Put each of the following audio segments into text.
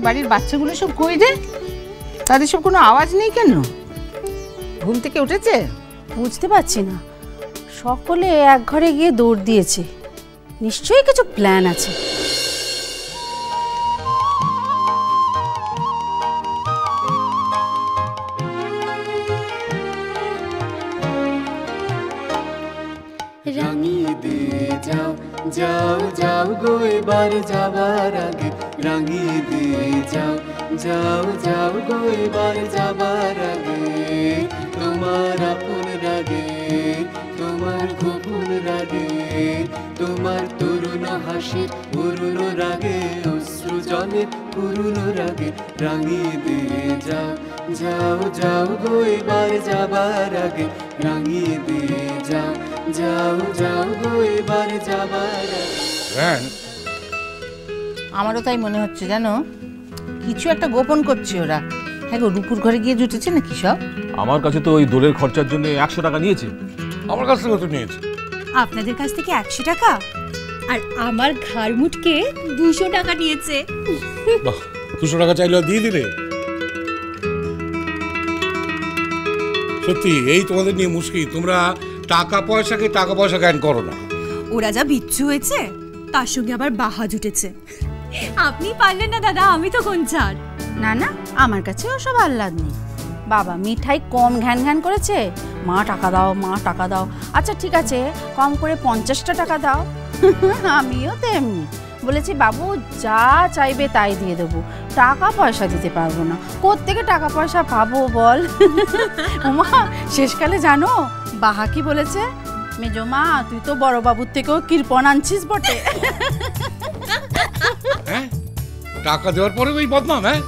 বাড়ির বাচ্চাগুলো সব কই রে? তাদের সব কোনো আওয়াজ নেই কেন? ঘুম থেকে উঠেছে? বুঝতে পারছি না, সকলে এক ঘরে গিয়ে দৌড় দিয়েছে, নিশ্চয়ই কিছু প্ল্যান আছে। রাঙিয়ে দিয়ে যাও যাও যাও গো এবার যাবার আগে, রাঙিয়ে দিয়ে যাও যাও যাও গো এবার যাবার আগে, তোমার আপন রাগে তোমার গোপন রাগে, তোমার তরুণ হাসির পুরুন রাগে, অশ্রু জলের পুরুন রাগে, রাঙিয়ে দিয়ে যাও যাও যাও গো এবার যাবার আগে, রাঙিয়ে দিয়ে যাও যাও যাও গো এবার যাবার আগে। আমারও তাই মনে হচ্ছে, জানো কিছু একটা গোপন করছে ওরা। হ্যাঁ গো, রূপুর ঘরে গিয়ে জুটেছে নাকি সব? আমার কাছে তো ওই দোলের খরচার জন্য 100 টাকা নিয়েছে। আমার কাছ থেকে তো নিয়েছে। আপনাদের কাছ থেকে 100 টাকা, আর আমার ঘাড় মুটকে 200 টাকা নিয়েছে। বাহ, 200 টাকা চাইলে দিয়ে দিলে। সত্যি এই তোমাদের নিয়ে মুশকিল, তোমরা টাকা পয়সা জ্ঞান করো না। ওরা যা বিচ্ছু হয়েছে, তার সঙ্গে আবার বাহা জুটেছে। আপনি পারলেন না দাদা, আমি তো কোন ছাড়। না না, আমার কাছে ওসব আহ্লাদ নেই। বাবা মিঠাই কম ঘ্যান ঘ্যান করেছে, মা টাকা দাও মা টাকা দাও। আচ্ছা ঠিক আছে, কম করে 50টা টাকা দাও। আমিও তেমনি বলেছি, বাবু যা চাইবে তাই দিয়ে দেবো, টাকা পয়সা দিতে পারবো না। কোত্থেকে টাকা পয়সা পাবো বল? ওমা, শেষকালে জানো বাহা কি বলেছে? মেজো মা, তুই তো বড় বাবুর থেকেও কৃপণ আনছিস বটে। হ্যাঁ, টাকা দেওয়ার পরে ওই বদনাম। হ্যাঁ,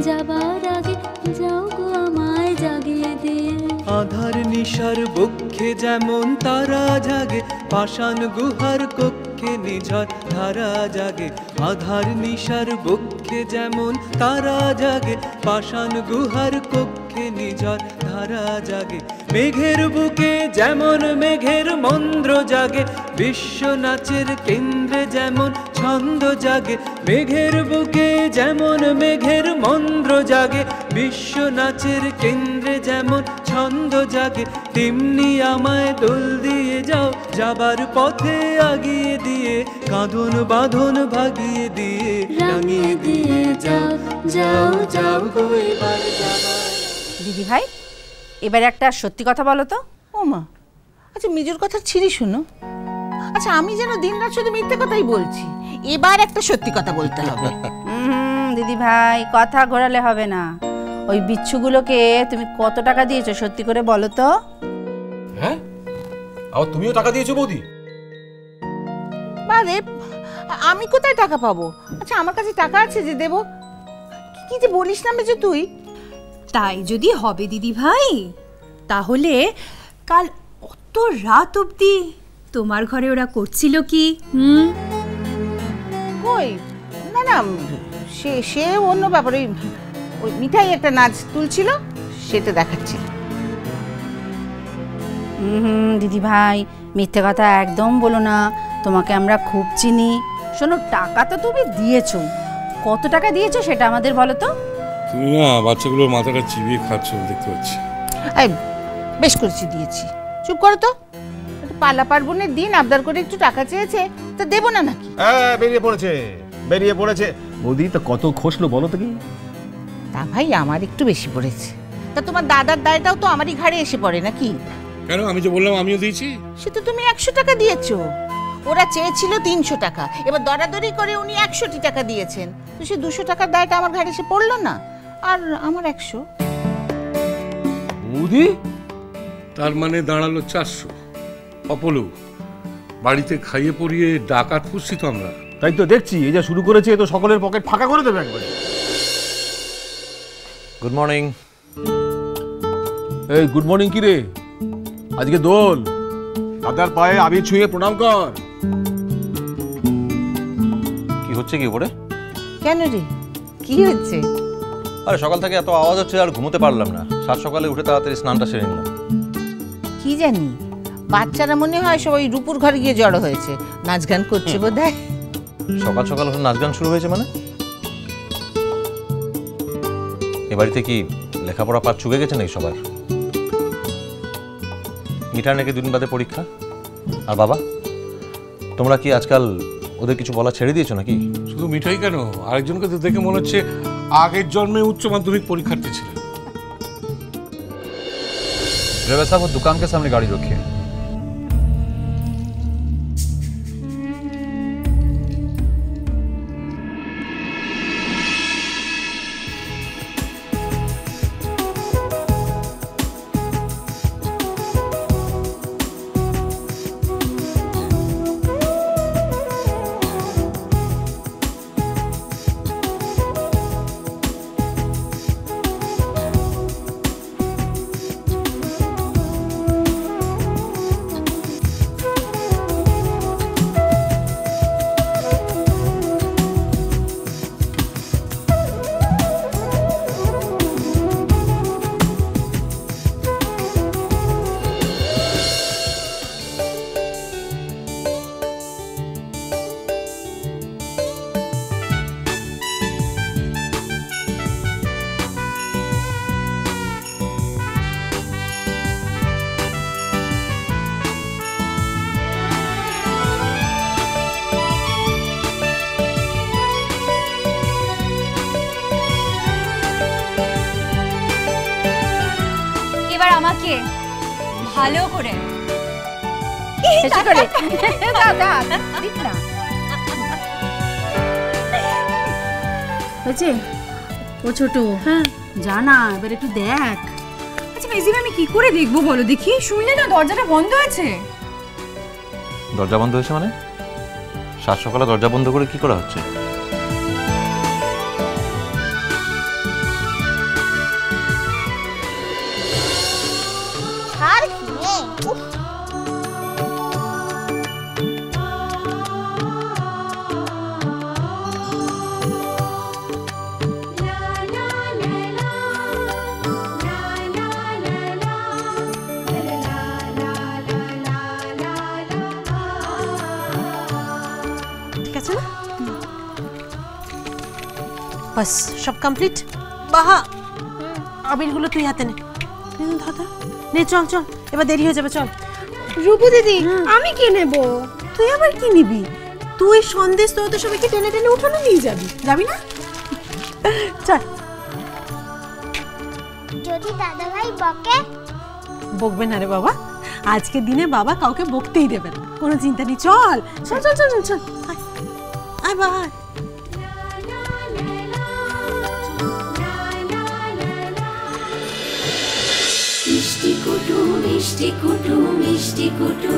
যাবার আগে যাও গো আমায় জাগিয়ে দিয়ে, আধার নিশার বক্ষে যেমন তারা জাগে, পাষাণ গুহার কক্ষে নিঝড় ধারা জাগে, আধার নিশার বক্ষে যেমন তারা জাগে, পাষাণ গুহার কক্ষে নিঝড় ধারা জাগে, মেঘের বুকে যেমন মেঘের মন্দ্র জাগে, বিশ্ব নাচের কেন্দ্রে যেমন ছন্দ জাগে, মেঘের বুকে যেমন মেঘের মন্দ্র জাগে, বিশ্ব নাচের কেন্দ্রে যেমন ছন্দ জাগে, তেমনি আমায় দোল দিয়ে যাও যাবার পথে আগিয়ে দিয়ে, কাঁধন বাঁধন ভাগিয়ে দিয়ে, রাঙিয়ে দিয়ে যাও যাও যাও গো এবার যাবার। দিদি ভাই, এবার একটা সত্যি কথা বলো তো। ও মা, আচ্ছা মেজোর কথা ছিঁড়ি শুনো। আচ্ছা আমি যেন দিনরাত শুধু মিথ্যে কথাই বলছি, এবার একটা সত্যি কথা বলতে হবে। দিদি ভাই, কথা ঘোরালে হবে না। ওই বিচ্ছুগুলোকে তুমি কত টাকা দিয়েছো সত্যি করে বলো তো? হ্যাঁ, আর তুমিও টাকা দিয়েছো বৌদি? বারে, আমি কোথায় টাকা পাবো? আচ্ছা আমার কাছে টাকা আছে যে দেবো? কি যে বলিস না মেজো তুই। তাই যদি হবে দিদি ভাই, তাহলে কাল অত রাত অবধি তোমার ঘরে ওরা করছিল কি? কই, না না, সে অন্য ব্যাপার। ওই মিঠাই একটা নাচ তুলছিল, সেটা দেখাচ্ছিল। দিদি ভাই, মিথ্যে কথা একদম বলো না, তোমাকে আমরা খুব চিনি। শোনো, টাকা তো তুমি দিয়েছো, কত টাকা দিয়েছো সেটা আমাদের বলো তো। তুমি না বাচ্চাগুলোর মাথাটা চিবিয়ে খাচ্ছ দেখতে পাচ্ছি। এই বেশ করেছি, দিয়েছি। চুপ করো তো। পালা পার্বণের দিন আবদার করে একটু টাকা চেয়েছে, তা দেবো না নাকি? হ্যাঁ, বেরিয়ে পড়েছে বৌদি। তো কত খসলো বলো তো? কি তা ভাই, আমার একটু বেশি পড়েছে। তা তোমার দাদার দায়টাও তো আমারই ঘাড়ে এসে পড়ে নাকি? কেন, আমি যে বললাম আমিও দিয়েছি। সে তো তুমি 100 টাকা দিয়েছো, ওরা চেয়েছিল 300 টাকা, এবার দরাদরি করে উনি 100টি টাকা দিয়েছেন। তো সে 200 টাকার দায়টা আমার ঘাড়ে এসে পড়লো না? আর আমার 100। বৌদি, তার মানে দাঁড়ালো 400। অপলু, বাড়িতে খাইয়ে পরিয়ে ডাকাত পুষছি তো আমরা। তাই তো দেখছি, এই যা শুরু করেছে তো সকলের পকেট ফাঁকা করে দেবে একবারে। Good morning. এই গুড মর্নিং কি রে? আজকে দোল, দাদার পায়ে আবির ছুঁয়ে প্রণাম কর। কি হচ্ছে কি উপরে? কেন রে, কি হচ্ছে? আরে সকাল থেকে এত আওয়াজ হচ্ছে আর ঘুমোতে পারলাম না। সাত সকালে উঠে তাড়াতাড়ি স্নানটা সেরে নিলাম। কি জানি, বাচ্চারা মনে হয় সবাই রূপুর ঘরে গিয়ে জড়ো হয়েছে, নাচ গান করছে বোধহয়। সকাল সকাল উঠে নাচ গান শুরু হয়েছে মানে? এ বাড়িতে কি লেখাপড়া পাঠ চুকে গেছে নাকি সবার? মিঠার নাকি দুদিন বাদে পরীক্ষা। আর বাবা, তোমরা কি আজকাল ওদের কিছু বলা ছেড়ে দিয়েছো নাকি? শুধু মিঠাই কেন, আরেকজনকে তো দেখে মনে হচ্ছে আগের জন্মে উচ্চ মাধ্যমিক পরীক্ষার্থী ছিলেন। ड्राइवर साहब वो दुकान के सामने गाड़ी रखिए। আমাকে ভালো করে হয়েছে? ও ছোট, হ্যাঁ জানা, এবার একটু দেখ। আচ্ছা মেজিমা, আমি কি করে দেখবো বলো দেখি? শুনলে না দরজাটা বন্ধ আছে। দরজা বন্ধ হয়েছে মানে? সাত সকালে দরজা বন্ধ করে কি করা হচ্ছে? বাস সব কমপ্লিট। বাহা, আবিরগুলো তুই হাতে নে। নে চল চল, এবার দেরি হয়ে যাবে, চল। রূপু দিদি, আমি কি নেব? তুই আবার কি নিবি? তুই সন্দেশ তো সবাইকে টেনে টেনে উঠানো নিয়ে যাবি, যাবি না? চল। যদি দাদা ভাই বকে? বকবে না রে বাবা, আজকের দিনে বাবা কাউকে বকতেই দেবে না, কোনো চিন্তা নেই। চল চল চল চল চল, আয় বাবা। মিষ্টি কুটু মিষ্টি কুটু মিষ্টি কুটু।